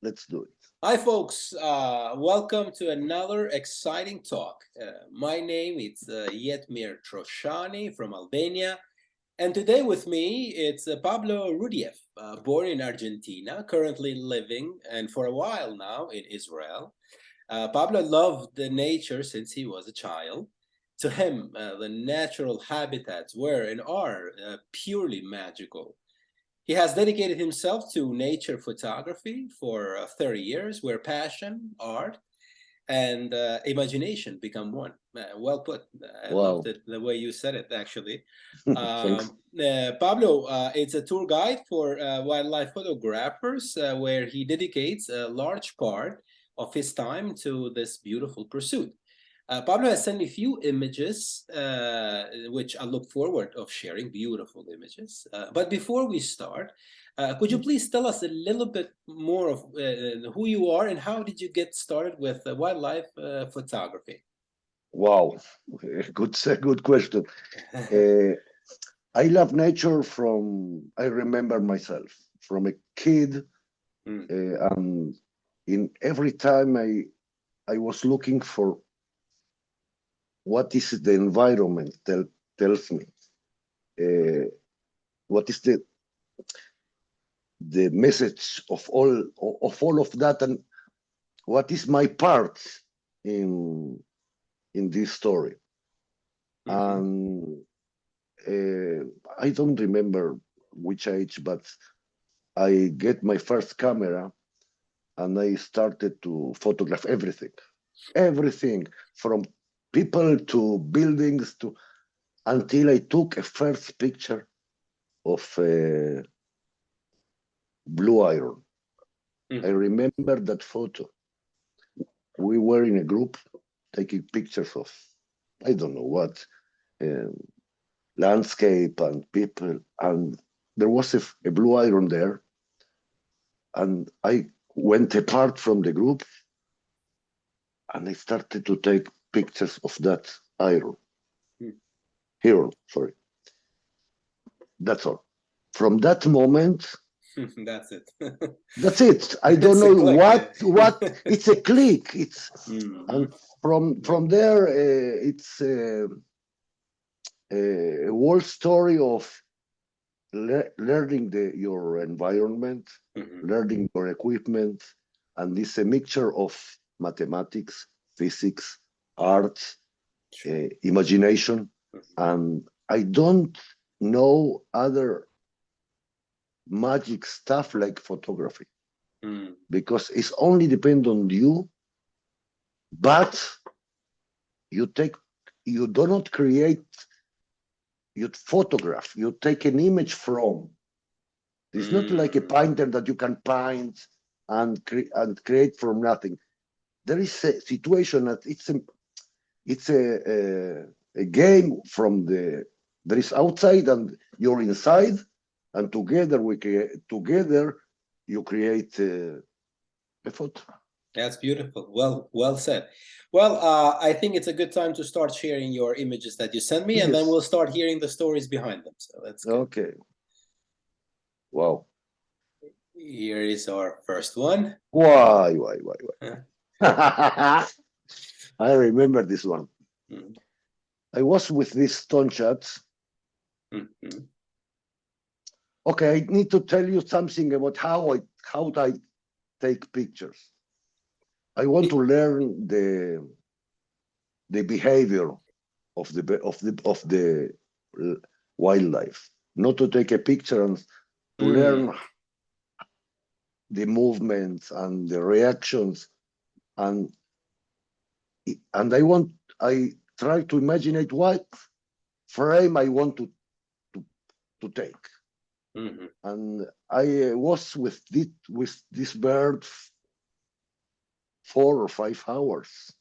Let's do it. Hi, folks. Welcome to another exciting talk. My name is Yetmir Troshani from Albania, and today with me it's Pablo Rudaeff, born in Argentina, currently living and for a while now in Israel. Pablo loved the nature since he was a child. To him, the natural habitats were and are purely magical. He has dedicated himself to nature photography for 30 years, where passion, art, and imagination become one. Well put. I loved Wow. it the way you said it, actually. Thanks. Pablo is a tour guide for wildlife photographers, where he dedicates a large part of his time to this beautiful pursuit. Pablo has sent me a few images, which I look forward of sharing, beautiful images. But before we start, could you please tell us a little bit more of who you are and how did you get started with wildlife photography? Wow. Good question. Uh, I love nature I remember myself from a kid. Mm, And in every time I was looking for what is the environment tells me, uh, what is the message of all of that, and what is my part in in this story. mhm, And uh, I don't remember which age, but I get my first camera and I started to photograph everything from people to buildings to until I took a first picture of blue iron. I mhm. remember that photo. We were in a group taking pictures of I don't know what, um, landscape and people, and there was a blue iron there, and I went apart from the group and I started to take pictures of that iron hero. Sorry, that's all. From that moment, That's it. that's it. I don't It's a know click, yeah. what. It's a click. It's Mhm. and from there, it's a whole story of learning your environment, Mhm. learning your equipment, and it's a mixture of mathematics, physics, art, Sure. imagination, Mhm. and I don't know other magic stuff like photography Mm. because it's only depend on you, but you take you do not create, you photograph, you take an image from. It's not like a Mm. painter that you can paint and create from nothing. There is a situation that it's a game from there is outside and you're inside, and together you create a photo. That's beautiful. Well said. Well, I think it's a good time to start sharing your images that you sent me, and then Please. we'll start hearing the stories behind them. So that's good. Okay. Wow. Here is our first one. Why? I remember this one. Mhm, I was with these stone shots. mhm, Okay, I need to tell you something about how I take pictures. I want to learn the behavior of the wildlife, not to take a picture and to mm, learn the movements and the reactions, and I try to imagine what frame I want to, to take. mhm, And I was with this bird 4 or 5 hours,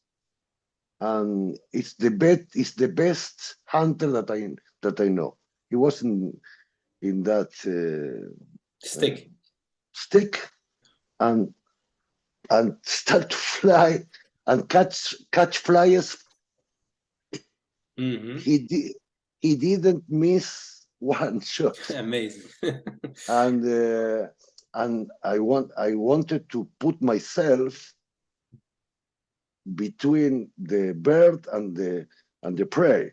and it's the best hunter that I know. He was in that stick. stick, and start to fly and catch flyers. Hmm. He didn't miss one shot, Amazing. and and I wanted to put myself between the bird and the prey.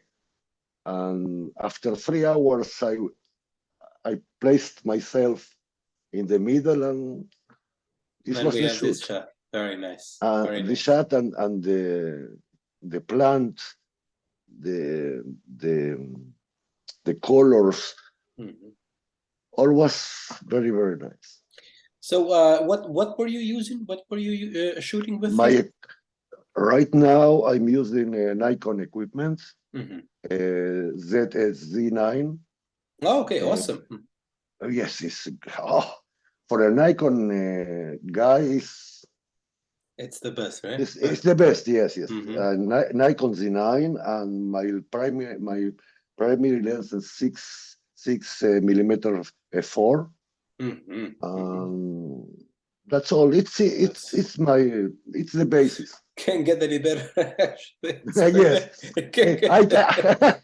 And after 3 hours, I placed myself in the middle, and this And was we the have this shoot. shot. Very nice. Very The nice. shot and the plant, the the the colors, Mhm. all was very, very nice. So, what were you using? What were you shooting with here? My Right now I'm using Nikon equipment, Mhm. ZSZ9. Oh, okay, Uh, awesome. yes, oh, for a Nikon guy, It's the best, right? it's the best. Yes, yes. Mhm. Nikon Z9, and my primary lens is six millimeter f4. Mhm. Mhm. Um, that's all. It's it's That's it's my it's the basis. can't get any better. Actually, Yes, it can't I,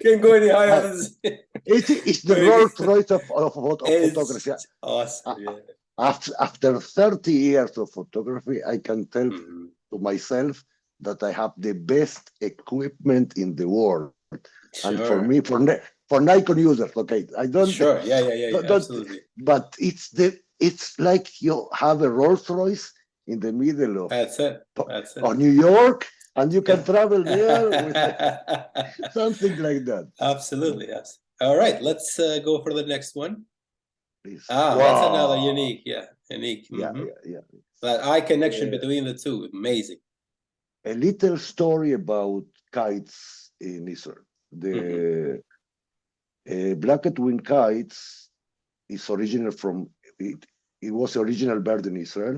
can't go any higher I than this. it's the Very Rolls good. Royce of photography. It's awesome. A- Yeah. After 30 years of photography, I can tell Mhm. to myself that I have the best equipment in the world. And for Sure. me, for Nikon users, okay, I Sure. Yeah. Yeah. Yeah. Yeah. don't, Absolutely. but it's like you have a Rolls Royce in the middle That's it. That's it. of New York, and you can Yeah. travel there with something like that. Absolutely. Yes. All right. Let's go for the next one. Please. Ah, that's another Wow. unique. Yeah. Unique. Yeah, Hmm. yeah, yeah. That eye connection Uh, between the two. Amazing. a little story about kites in Israel. Hmm. The black winged kites is original from it. It was the original bird in Israel,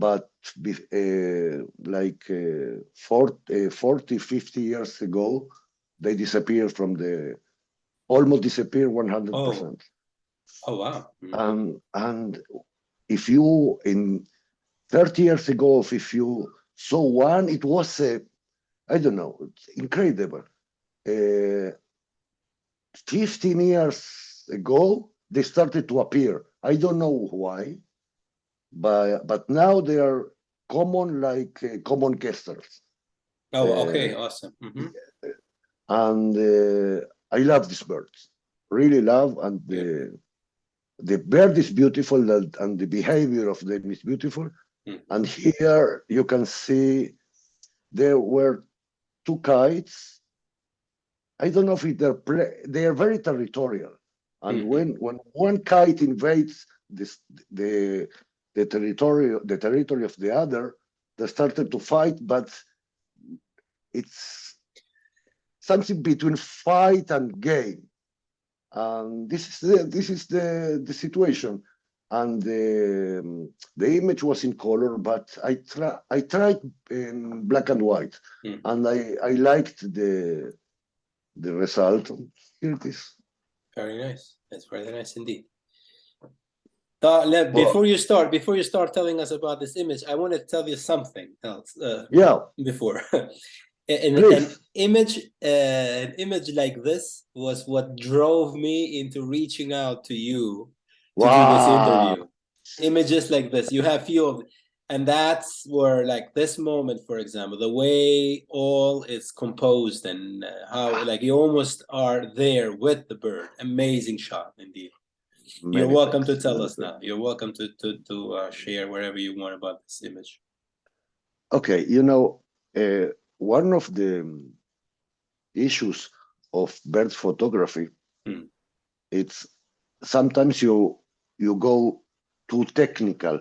but like 40, 50 years ago, they disappeared almost disappeared Oh. 100%. Oh. Wow. Hmm. And if you in 30 years ago, if you saw one, it was I don't know, it's incredible. Uh, 15 years ago, they started to appear. I don't know why, but now they are common like common kestrels. Oh. Okay. Uh, Awesome. Hmm. and I love these birds, really love, and Good. the bird is beautiful, and the behavior of them is beautiful. And Hmm. here you can see there were two kites. I don't know if they are very territorial, and Hmm. when one kite invades this the territory of the other, they started to fight. But it's something between fight and game, and this is the situation. And the image was in color, but I tried in black and white, Hmm. and I liked the result. Here it is. Very nice. That's very nice indeed. Well, Before you start telling us about this image, I want to tell you something else yeah, before. An image like this was what drove me into reaching out to you to do this wow, interview. Images like this, you have few of, and that's where like this moment, for example, the way all is composed and how like you almost are there with the bird. Amazing shot indeed. You're many welcome to thanks, tell many us thanks. now. You're welcome to share wherever you want about this image. Okay, one of the issues of bird photography, Hmm. it's sometimes you go too technical,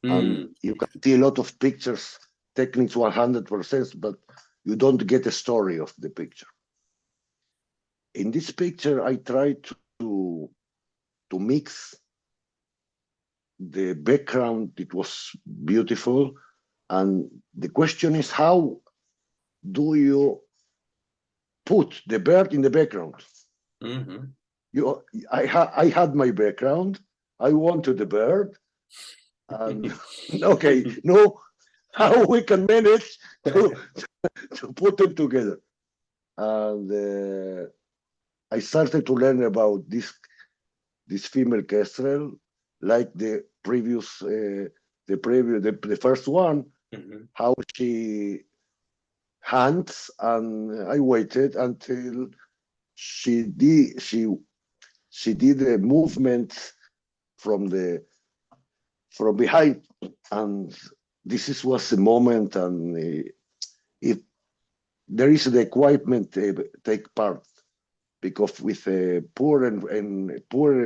and Hmm. you can see a lot of pictures, techniques 100%, but you don't get a story of the picture. In this picture, I try to mix the background. It was beautiful, and the question is, how do you put the bird in the background? Hmm. I had my background. I wanted the bird, and okay, no, how we can manage to put them together. And I started to learn about this female kestrel. like the first one, how she hands, and I waited until she did the movement from behind, and was the moment, and if there is the equipment take part, because with poor and poor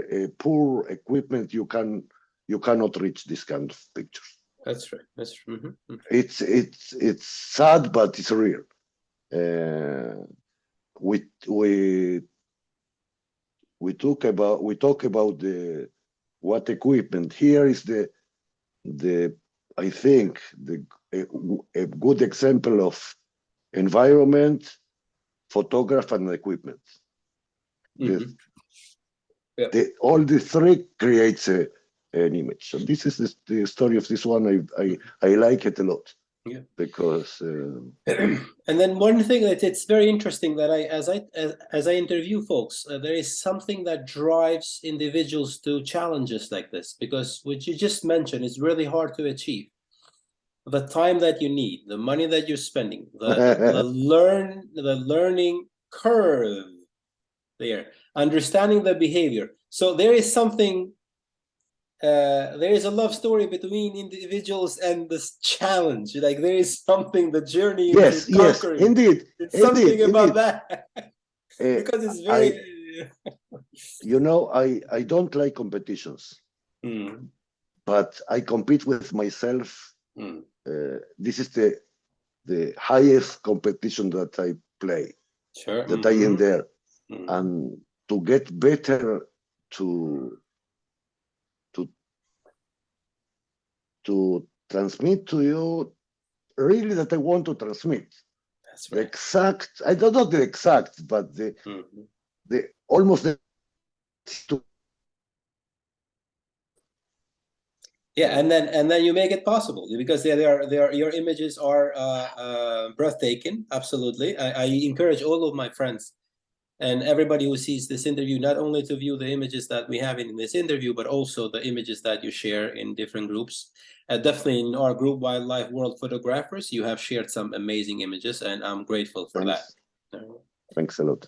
equipment you cannot reach this kind of pictures. That's right. That's true. It's sad, but it's real. We talk about the what equipment. Here is the I think a good example of environment, photograph, and equipment. All the three creates an image. So this is the story of this one. I like it a lot. Yeah. Because and then one thing that it's very interesting that as I interview folks, there is something that drives individuals to challenges like this, because what you just mentioned is really hard to achieve. The time that you need, the money that you're spending, the learning curve there, understanding the behavior. So there is something. There is a love story between individuals and this challenge. Like there is something, the journey into conquering. Yes, indeed. It's something about that. Because it's very. I don't like competitions, but I compete with myself. This is the highest competition that I play, that I am there, and to get better to transmit to you really that I want to transmit. That's right. The exact, I don't know the exact, but the almost the yeah, and then you make it possible, because your images are breathtaking. Absolutely, I encourage all of my friends and everybody who sees this interview not only to view the images that we have in this interview, but also the images that you share in different groups. Definitely in our group, Wildlife World Photographers, you have shared some amazing images, and I'm grateful for that. Thanks a lot.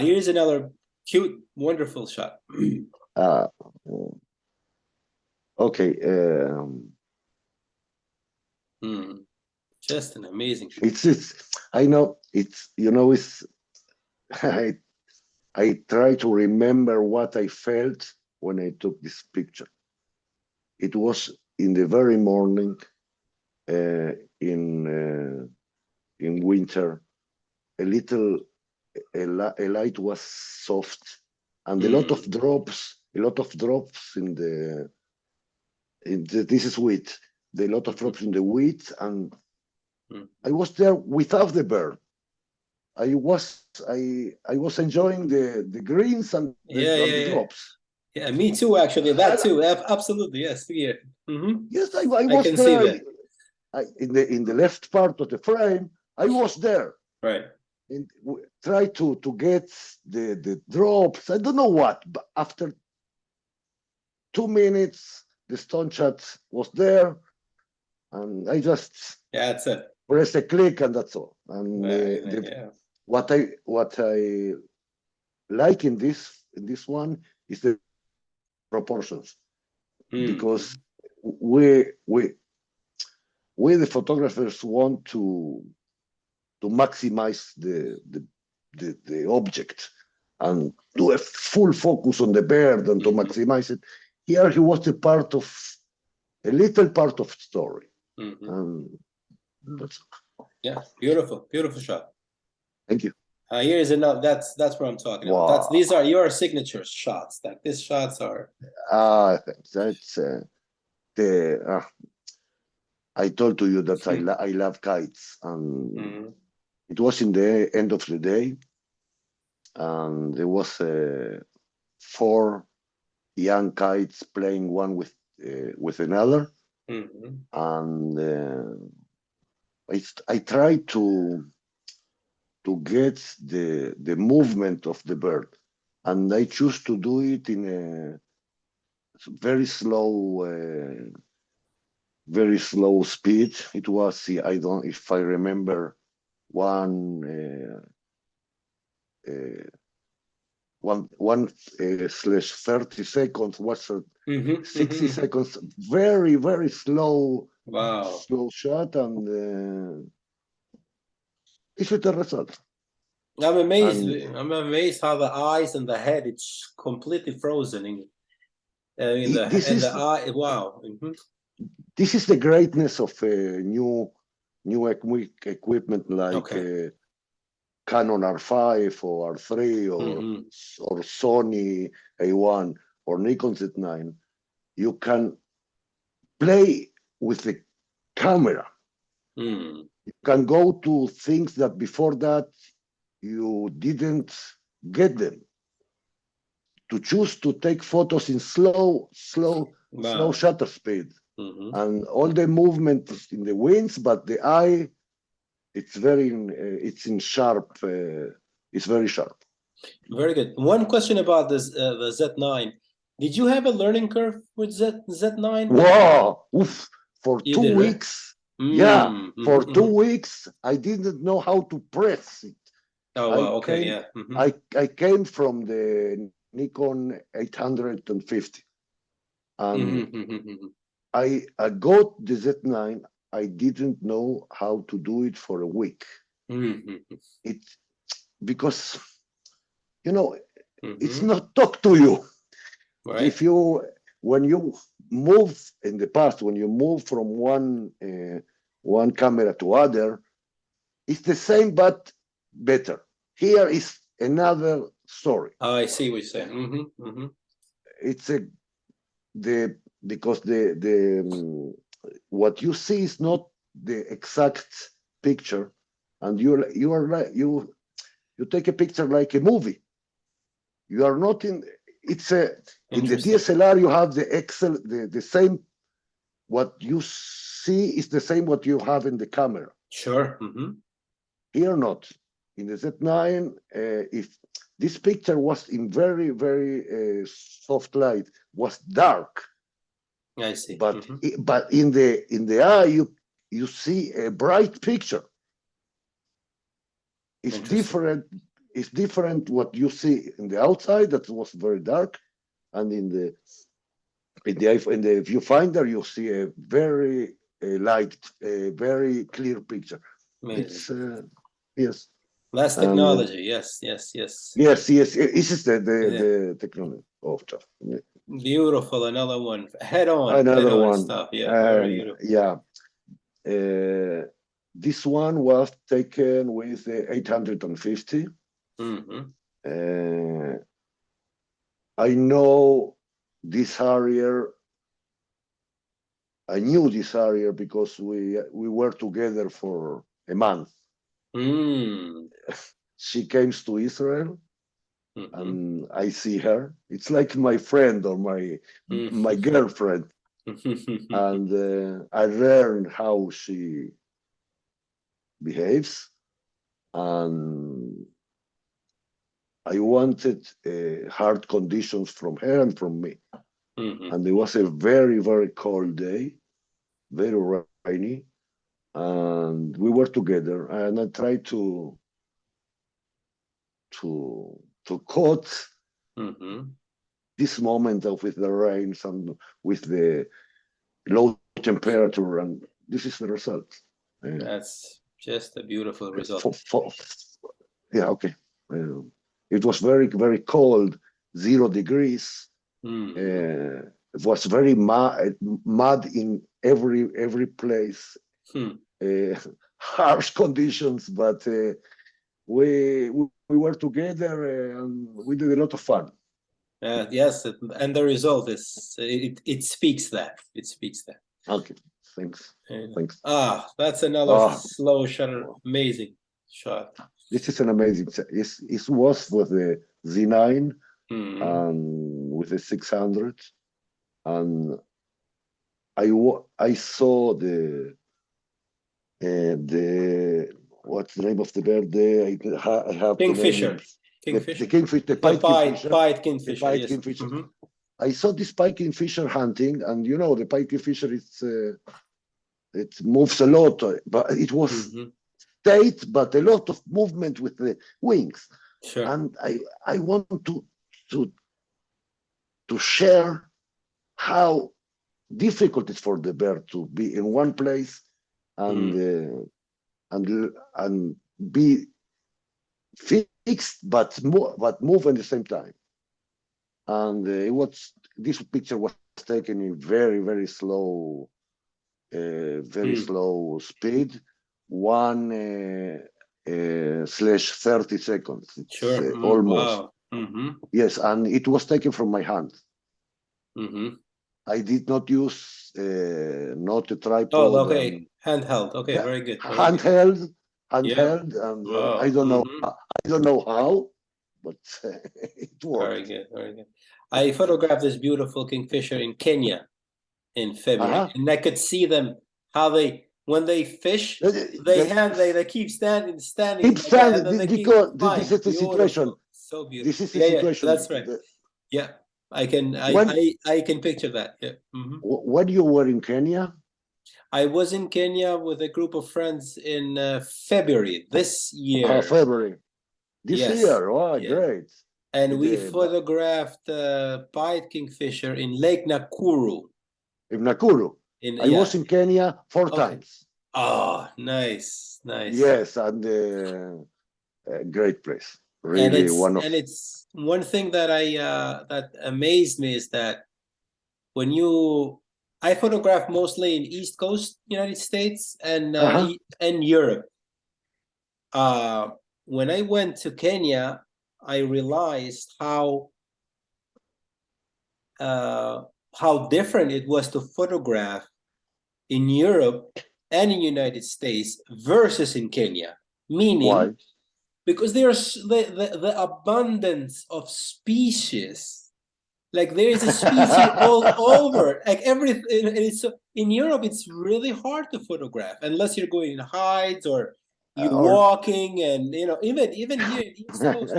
Here's another cute, wonderful shot. Okay. Just an amazing shot. It's I know it's I try to remember what I felt when I took this picture. It was in the very morning, in winter. A light was soft, and a lot of drops in the this is wheat. A lot of drops in the wheat, and I was there without the bird. I was enjoying the greens and the drops. Yeah, me too. Actually, that too. Absolutely, yes. Yeah. Yes, I was there. In the left part of the frame, I was there. Right. And try to get the drops. I don't know what, but after 2 minutes, the stone shot was there, and I just that's it. Press a click, and that's all. And what I like in this one is the proportions, because we the photographers want to maximize the object and do a full focus on the bird and to maximize it. Here he was a little part of story. Yeah, beautiful shot. Thank you. Here is another. That's what I'm talking about. These are your signature shots. Like these shots are. That's I told to you that I love kites, and it was in the end of the day, and there was 4 young kites playing one with another, and I tried to get the movement of the bird, and I choose to do it in very slow speed. It was, I don't, if I remember, one slash 30 seconds was 60 seconds. Very slow, Wow. slow shot, and this is the result. I'm amazed. And I'm amazed how the eyes and the head, it's completely frozen in this the is eye. Wow. this is the greatness of new equipment like Okay. Canon R5 or R3 or Sony A1 or Nikon Z9. You can play with the camera. Mm. You can go to things that before that you didn't get them. To choose to take photos in slow Wow. shutter speed, and all the movement in the winds, but the eye, it's it's in sharp. It's very sharp. Very good. One question about this the Z9. Did you have a learning curve with Z9? Wow! Oof. For You two did, right? weeks, yeah, for 2 weeks, I didn't know how to press it. Oh I wow. Okay. came, Yeah. I came from the Nikon 850, and I got the Z9. I didn't know how to do it for a week. It because it's not talk to you. Right. If you when you move in the past, when you move from one camera to other, it's the same but better. Here is another story. I see what you're saying. It's the because the what you see is not the exact picture, and you are like you take a picture like a movie. You are not in. It's a in the DSLR you have the excel the same. What you see is the same what you have in the camera. Sure. Here not. In the Z9, if this picture was in very soft light, was dark. I see. But but in the eye you see a bright picture. It's different. It's different what you see in the outside that was very dark, and in the viewfinder you see a very light, a very clear picture. It's yes. That's technology. Yes. Yes. This is the technology of stuff. Beautiful. Another one. Head Another on one. stuff. Yeah. Very beautiful. Yeah. This one was taken with the 850. I know this Harrier. I knew this Harrier because we were together for a month. She came to Israel, and I see her. It's like my friend or my girlfriend, and I learned how she behaves, and I wanted hard conditions from her and from me. And it was a very cold day, very rainy, and we were together, and I tried to caught this moment of with the rains and with the low temperature, and this is the result. That's just a beautiful result. Yeah, okay. It was very cold, 0 degrees. It was very mud in every place. Harsh conditions, but we were together and we did a lot of fun. Yes, and the result is it speaks that. It speaks that. Okay, thanks. Thanks. That's another slow shutter. Amazing shot. This is an amazing. It was with the Z9 and with the 600, and I saw the what's the name of the bird there? I have Kingfisher. The Kingfisher. The Pied Kingfisher. Pied Kingfisher. The Pied Yes. Kingfisher. I saw this pike fisher hunting, and you know the pike fisher it moves a lot, but it was Mm-hmm. tight, but a lot of movement with the wings. Sure. And I want to to share how difficult it's for the bird to be in one place and Mm. and be fixed but move at the same time. And it was this picture was taken in very slow, very Mm. slow speed, one slash 30 seconds. It's Sure. Mm. almost Wow. Mm-hmm. yes, and it was taken from my hand. Mm-hmm. I did not use not a Oh, tripod okay. and Handheld. Okay. Very good. Very good. handheld, Yeah. handheld, and Wow. Mm-hmm. I don't know how, but it Very worked. good. Very good. I photographed this beautiful kingfisher in Kenya in February, Uh-huh. and I could see them how they when they fish, they keep standing Keep like that, and then standing they keep because this flying. is the situation. Beautiful, so This beautiful. is the Yeah, yeah, situation. that's right. Yeah, I can When I can picture that. Yeah. Mm-hmm. when you were in Kenya, I was in Kenya with a group of friends in February this year. February this Yes. year. Oh, Yeah. great! And we The photographed pied kingfisher in Lake Nakuru. in Nakuru. In I was yeah. in Kenya four Okay. times. Oh, nice, nice. Yes, and a great place. And Really one of it's one thing that I that amazed me is that when you I photograph mostly in East Coast United States uh-huh. and Europe. Uh, when I went to Kenya, I realized uh, how different it was to photograph in Europe and in United States versus in Kenya. Meaning, Why? because there's the abundance of species. Like there is a species all over. Like everything, it's in Europe. It's really hard to photograph unless you're going in hides or you Or walking, and even here in East Coast,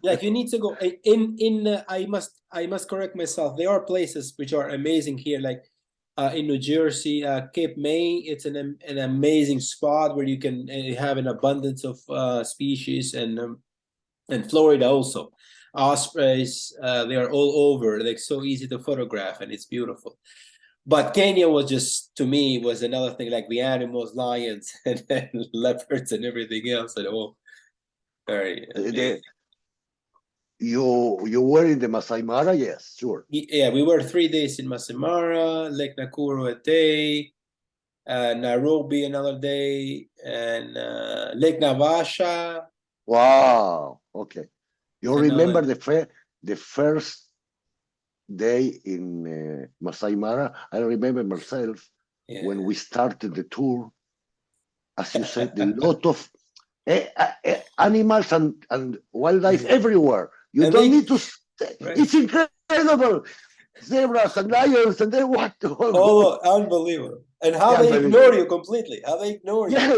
like you need to go in. I must correct myself. There are places which are amazing here, like in New Jersey, Cape May. It's an amazing spot where you can have an abundance of species, and Florida also. Ospreys, they are all over. Like so easy to photograph, and it's beautiful. But Kenya was just to me was another thing, like the animals, lions, and leopards, and everything else, and all very the, amazing. you were in the Masai Mara? Yes, sure. Yeah, we were 3 days in Masai Mara, Lake Nakuru a day, Nairobi another day, and Lake Navasha Wow. Okay. You remember another. the first day in Masai Mara? I remember myself when Yeah. we started the tour. As you said, a lot of animals and wildlife Yeah. everywhere. You And don't they need to. right. It's incredible. Zebras and lions and then what? Oh, unbelievable. And how they ignore Unbelievable. you completely. How they ignore you. Yeah,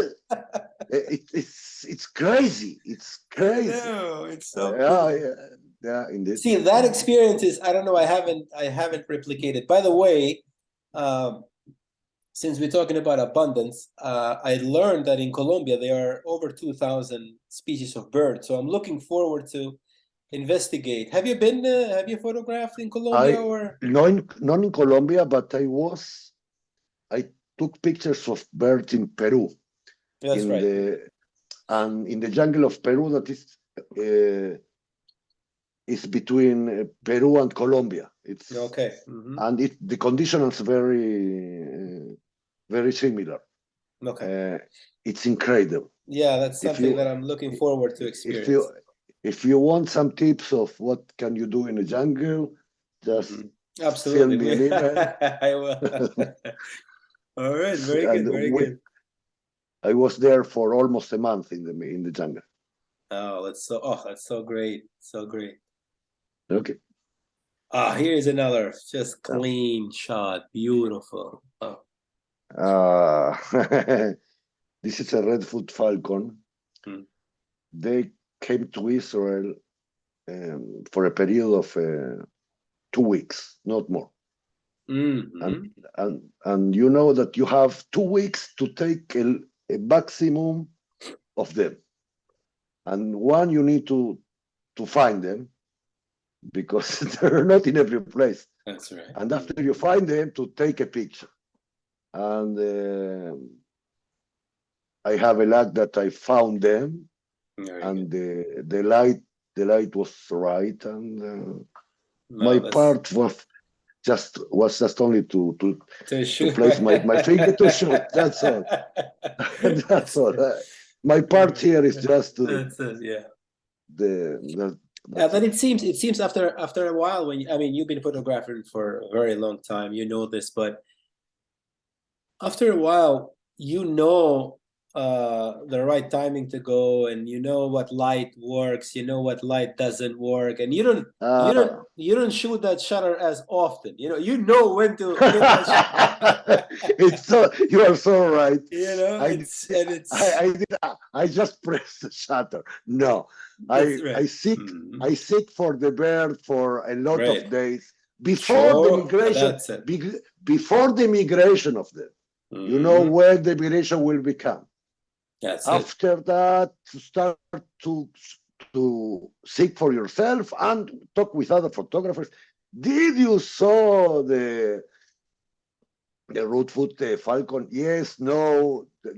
it's crazy. It's I crazy. know. It's so Yeah, cool. yeah, yeah, indeed. See, that experience is, I don't know, I haven't replicated. By the way, um, since we're talking about abundance, I learned that in Colombia there are over 2,000 species of birds. So I'm looking forward to investigate. Have you been? Have you photographed in Colombia I or? not in Colombia, but I took pictures of birds in Peru That's in right. the jungle of Peru that is between Peru and Colombia. It's Okay. Mm-hmm. and the conditions very similar. Okay. Uh, it's incredible. Yeah, that's If something you that I'm looking forward to if you experience. if you want some tips of what can you do in the jungle, just Mm-hmm. send me an Absolutely. email. I will. All right. Very And good. Very good. I was there for almost a month in the jungle. That's so great. So great. Okay. Ah, here's another just Uh, clean shot. Beautiful. Oh. uh, this is a red-foot falcon. Hmm. They came to Israel for a period of 2 weeks, not more. Mm-hmm. And you know that you have 2 weeks to take a maximum of them. And one, you need to find them because they're not in every place. That's right. And after you find them, to take a picture. And I have a luck that I found them, Very and good. the light was right, and my No, that's part was just only to to shoot. place my finger to shoot. That's all. That's all. My part here is just to That's it, yeah. the Yeah, that's but it. it seems after a while when I mean you've been photographing for a very long time, you know this, but after a while you know the right timing to go, and you know what light works, you know what light doesn't work, and Uh, you don't shoot that shutter as often. You know when to hit that shutter. it's so you are so right. You know, I it's I just pressed the shutter. No, that's right. I seek for the bird for a lot of Great. days before the Sure, migration. that's it. Before the migration of them, you know Mhm. where the migration will become. That's it. After that, to start to seek for yourself and talk with other photographers. Did you saw the root-foot falcon? Yes, no.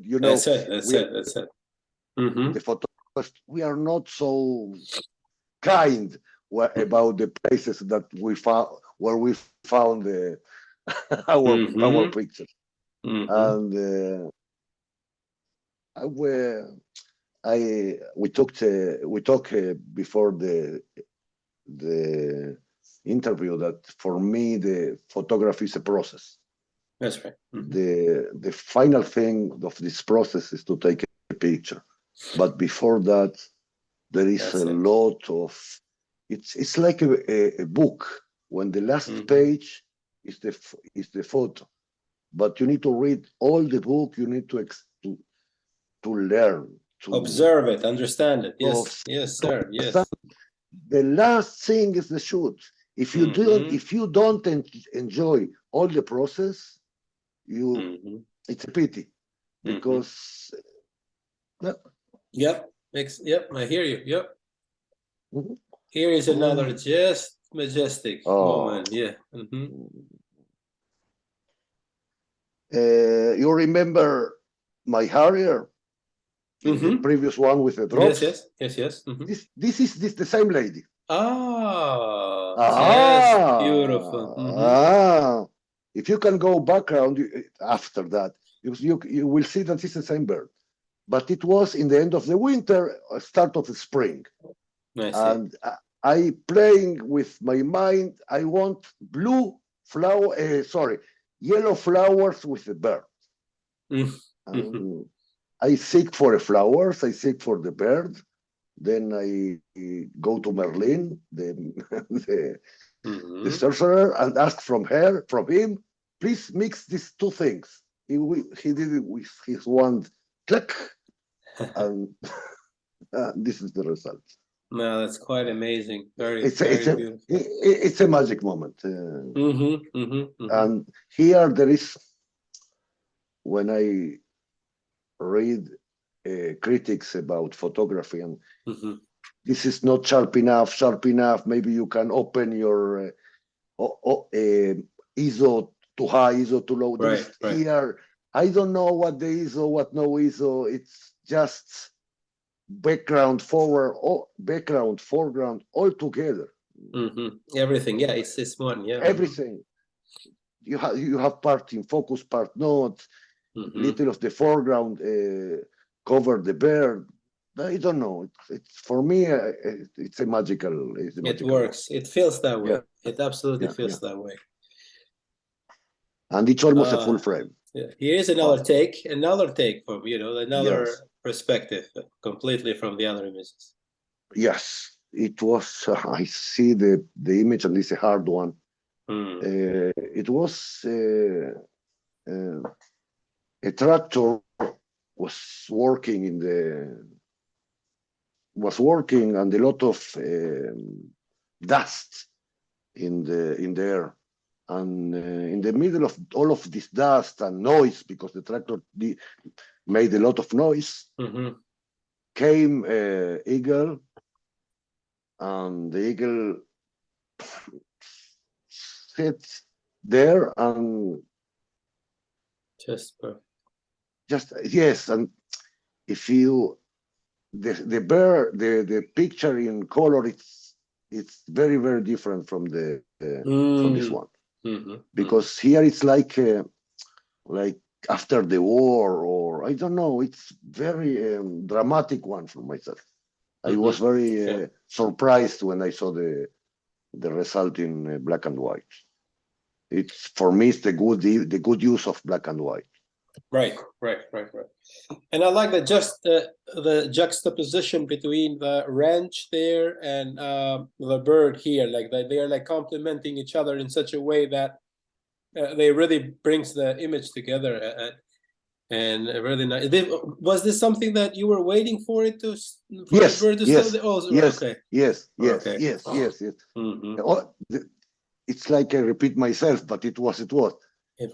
You know, That's it. That's we it. That's it. Mm-hmm. the photographers, we are not so kind Mm-hmm. about the places that we found where we found our Mm-hmm. pictures. Mm-hmm. And I, we talked before the interview that for me the photography is a process. That's right. Mm-hmm. The final thing of this process is to take a picture, but before that there is a That's it. lot of it's like a book when the last Mm-hmm. page is the photo, but you need to read all the book. You need to learn Observe it, understand it. to, Yes. Yes, to sir. understand. Yes. The last thing is the shoot. Mm-hmm. If you don't enjoy all the process, you Mm-hmm. it's a pity Mm-hmm. because uh, Yep. Yep. I hear you. Yep. mhm. Here is another Oh, just majestic oh. moment. Yeah. Mm-hmm. You remember my Harrier in the Mm-hmm. previous one with the Yes. drops? Yes. Yes. Yes. Mm-hmm. This the same lady. Ah, just beautiful. Mm-hmm. Ah. If you can go background after that, you will see that it's the same bird. But it was in the end of the winter, start of the spring. I see. And I playing with my mind, I want yellow flowers with the bird. Mm-hmm. And I seek for the flowers, I seek for the bird. Then I go to Merlin, the, the Mm-hmm. sorcerer, and ask from him, please mix these two things. He did it with his wand, click, and this is the result. No, that's quite amazing. Very, It's a, very beautiful. it's a magic moment. Mm-hmm. Mm-hmm. Mm-hmm. And here there is, when I read critics about photography, and Mm-hmm. this is not sharp enough, maybe you can open your ISO too high, ISO too low. There Right, is right. here, I don't know what the ISO, what no ISO. It's just background, foreground, all together. Mm-hmm. Everything. Yeah, it's one. Yeah. Mm-hmm. Everything. You have part in focus, part not. Mm-hmm. Little of the foreground cover the bird. I don't know. It's for me. It's a It magical moment. works. It feels that Yeah, way. It absolutely yeah. feels that way. And it's almost a Uh, full frame. yeah. Here's Oh, another take from, yes, another perspective, completely from the other images. yes. It was. I see the image, and it's a hard one. Mm. It was uh, a tractor was working was working, and a lot of dust in the air. And in the middle of all of this dust and noise, because the tractor made a lot of noise, came eagle, and the eagle sits there and just yes. And if you the bear, the picture in color, it's very, very different from from this one, because here it's like after the war, or I don't know. It's very dramatic one for myself. I was very surprised when I saw the result in black and white. It's for me, it's the good use of black and white. Right. And I like that, just the juxtaposition between the ranch there and the bird here, like that they are like complementing each other in such a way that they really brings the image together, and really nice. Was this something that you were waiting for it to? For yes, the bird to yes, still, oh, yes, okay. yes, yes, Okay. yes, yes, yes. It's like I repeat myself, but it was.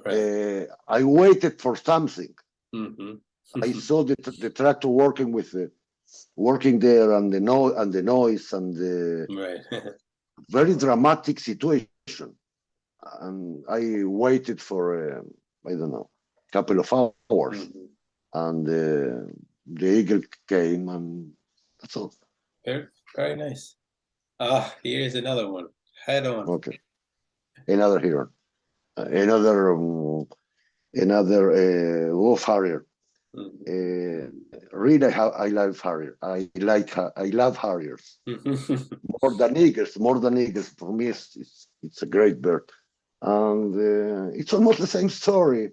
Right. I waited for something. I saw the tractor working there, and the noise and the very dramatic situation, and I waited for I don't know, a couple of hours, and the eagle came, and that's all. Very, very nice. Here's another one. Head on. Okay, another here, another wolf harrier. Really, I love harrier. I love harriers more than eagles. For me, it's a great bird, and it's almost the same story.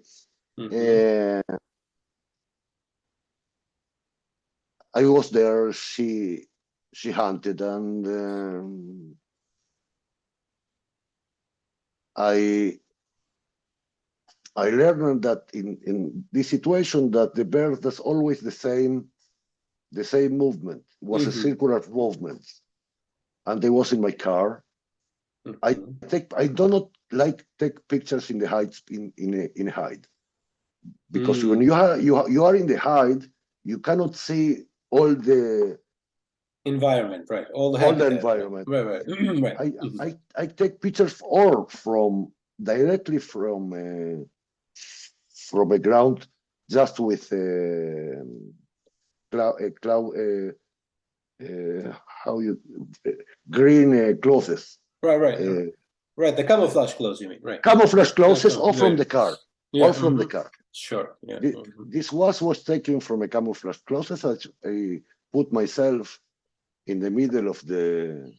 I was there. She hunted, and I learned that in this situation that the bird does always the same movement. It was a circular movement, and they was in my car. I do not like take pictures in the heights in a hide, because when you are in the hide, you cannot see all the environment, right? All the environment. Right. I take pictures all directly from a ground, just with green clothes. Right. The camouflage clothes, you mean? Right. Camouflage clothes, all from the car. All from the car. Sure. Yeah. This was taken from a camouflage clothes. I put myself in the middle of the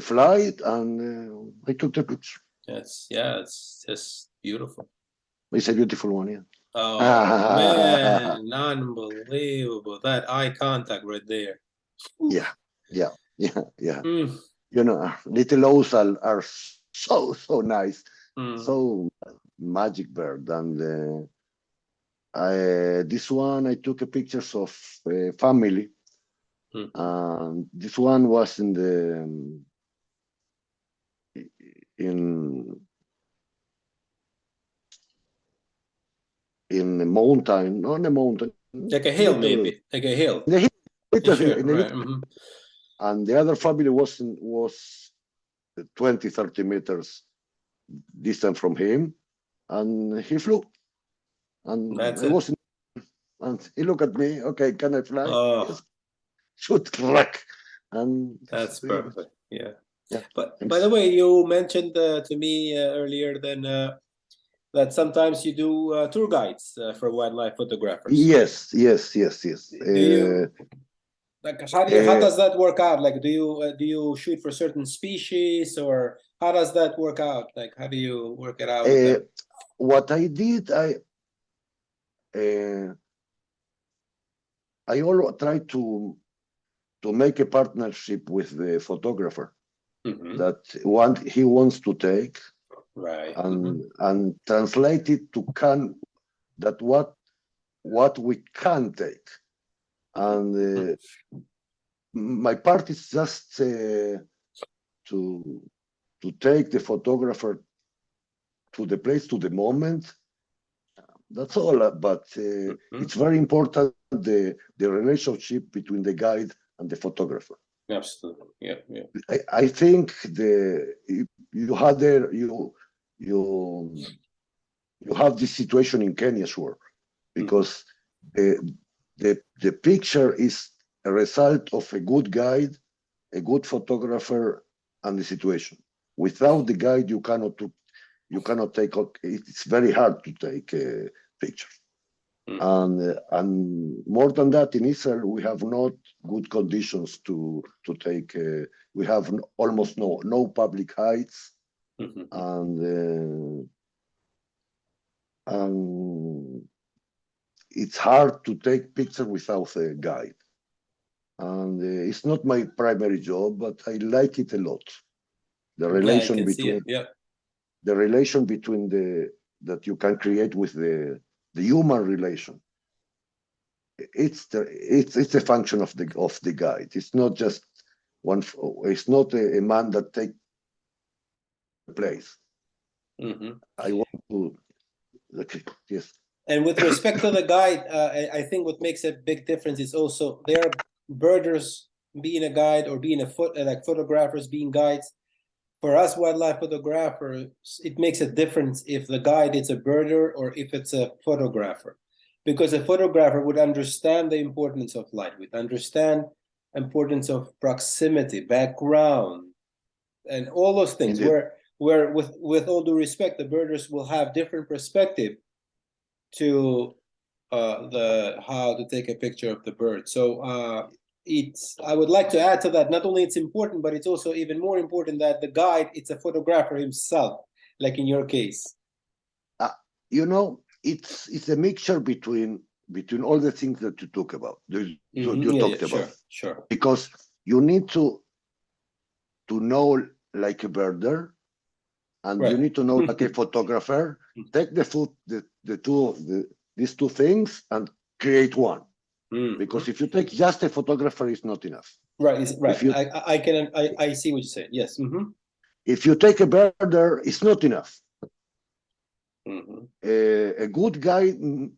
flight, and I took the picture. It's just beautiful. It's a beautiful one, yeah. Oh man, unbelievable! That eye contact right there. Yeah. You know, little owls are so nice, so magic bird. And this one, I took a pictures of family, and this one was in the mountain, not a mountain, like a hill, maybe like a hill. And the other family was 20-30 meters distant from him, and he flew, and and he looked at me. Okay, can I fly? Yes. Shoot, crack, and that's perfect. Yeah. But by the way, you mentioned to me earlier that sometimes you do tour guides for wildlife photographers. Yes. Do you, like, how does that work out? Like, do you shoot for certain species, or how does that work out? Like, how do you work it out? What I did, I always try to make a partnership with the photographer that he wants to take, right, and translate it to what we can take, and my part is just to take the photographer to the place, to the moment. That's all. But it's very important the relationship between the guide and the photographer. Absolutely. Yeah. Yeah. I think you had there you have this situation in Kenya, sure, because the picture is a result of a good guide, a good photographer, and the situation. Without the guide, you cannot take. It's very hard to take pictures. And more than that, in Israel, we have not good conditions to take. We have almost no public heights, and it's hard to take picture without a guide. And it's not my primary job, but I like it a lot. The relation between the relation between that you can create with the human relation. It's a function of the guide. It's not just one. It's not a man that takes place. I want to. Okay, yes. And with respect to the guide, I think what makes a big difference is also there are birders being a guide or being like photographers being guides. For us wildlife photographers, it makes a difference if the guide is a birder or if it's a photographer, because a photographer would understand the importance of light, would understand importance of proximity, background, and all those things. Where with all due respect, the birders will have different perspective to how to take a picture of the bird. So I would like to add to that, not only it's important, but it's also even more important that the guide, it's a photographer himself, like in your case. It's a mixture between all the things that you talk about. You talked about. Sure. Because you need to know like a birder, and you need to know like a photographer. Take these two things and create one. Because if you take just a photographer, it's not enough. Right. I see what you're saying. Yes. If you take a birder, it's not enough. A good guy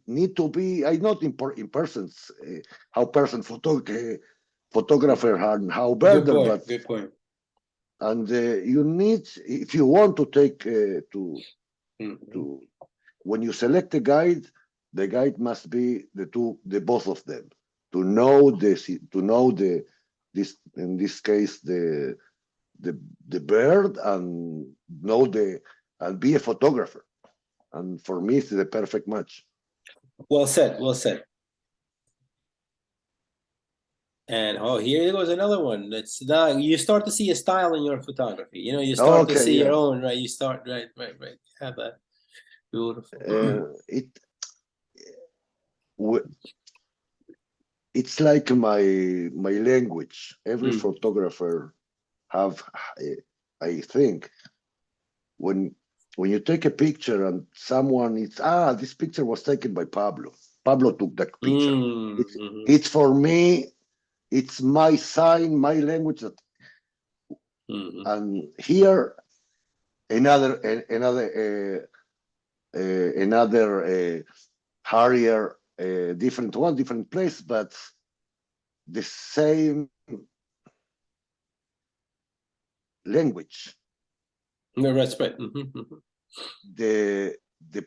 need to be. I not in persons how person photographer and how birder, but good point. And you need, if you want to take when you select a guide, the guide must be the both of them, to know this, in this case the bird, and and be a photographer. And for me, it's the perfect match. Well said. Well said. And here goes another one. Now you start to see a style in your photography. You start to see your own, right? You start right. Have that. Beautiful. It's like my language. Every photographer have, I think, when you take a picture and someone, this picture was taken by Pablo. Pablo took that picture. It's for me. It's my sign, my language. And here, another Harrier, different place, but the same language. That's right. The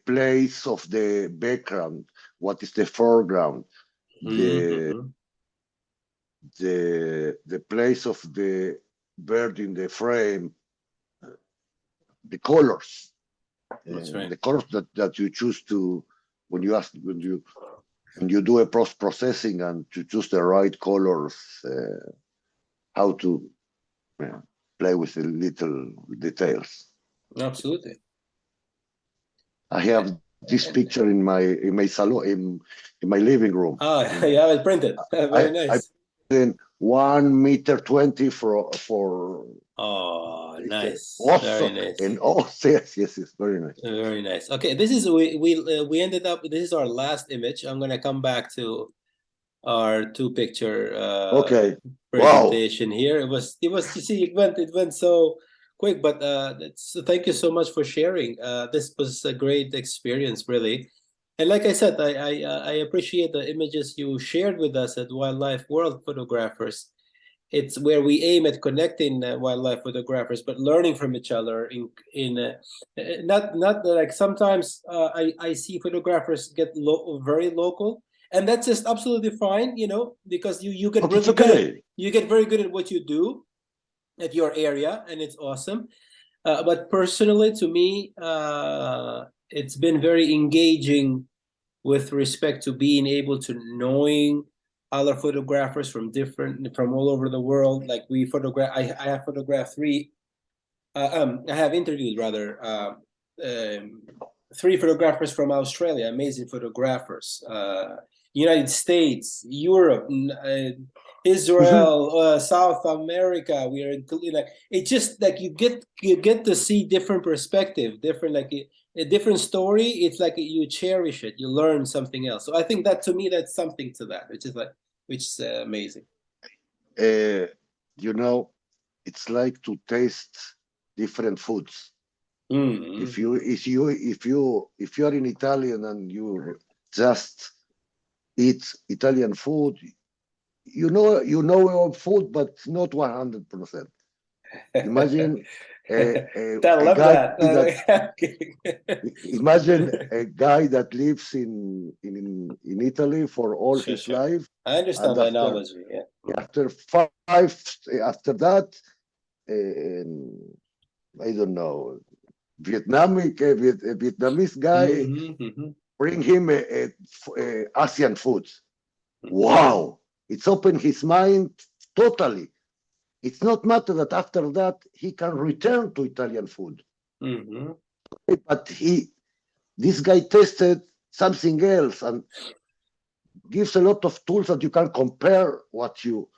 place of the background, what is the foreground, the place of the bird in the frame, the colors. That's right. The colors that you choose to when you do a processing and to choose the right colors, how to play with the little details. Absolutely. I have this picture in my salon, in my living room. You have it printed. Very nice. Then 1.20 meters for. Oh, nice. Awesome. Very nice. And yes, very nice. Very nice. Okay, this is we ended up. This is our last image. I'm gonna come back to our 2-picture presentation. Here. It was. You see, it went so quick, but thank you so much for sharing. This was a great experience, really. And like I said, I appreciate the images you shared with us at Wildlife World Photographers. It's where we aim at connecting wildlife photographers, but learning from each other. Not like sometimes I see photographers get very local, and that's just absolutely fine, because you get But it's really good at okay. you get very good at what you do at your area, and it's awesome. But personally, to me, it's been very engaging with respect to being able to knowing other photographers from all over the world. Like I have photographed I have interviewed rather three photographers from Australia, amazing photographers, United States, Europe, Mhm. Israel, South America. We are including, like, it's just like you get to see different perspective, different, like a different story. It's like you cherish it, you learn something else. So I think that, to me, that's something to that, which is amazing. Uh, you know, it's like to taste different foods. If Mm-hmm. you if you if you if you are in Italian and you just eat Italian food, you know your food, but not 100%. Imagine I a love guy that. that imagine Sure, a guy that lives in Italy for all his sure. life, I understand and the after analogy. Yeah. after five after that, um, I don't know, Vietnamese guy Mm-hmm. bring him a Asian food. Wow, it's opened his mind totally. It's not matter that after that he can return to Italian food, Mm-hmm. but this guy tested something else and gives a lot of tools that you can compare what you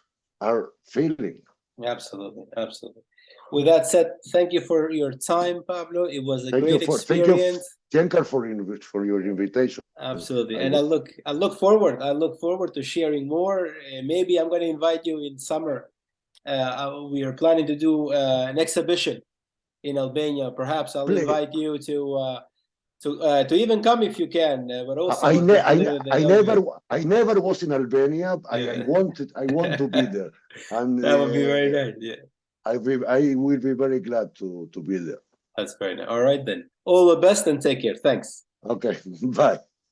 are feeling. Absolutely, absolutely. With that said, thank you for your time, Pablo. It was a great Thank you, experience. Jenker, for your invitation. Absolutely, I and was I look forward to sharing more. Maybe I'm going to invite you in summer. We are planning to do an exhibition in Albania. Perhaps I'll play. invite you to even come if you can, but also to live in I never Albania. was in Albania. Yeah, I want to be there, and that would be very nice. Yeah, I will be very glad to be there. that's very nice. All right then. All the best and take care. Thanks. Okay, bye.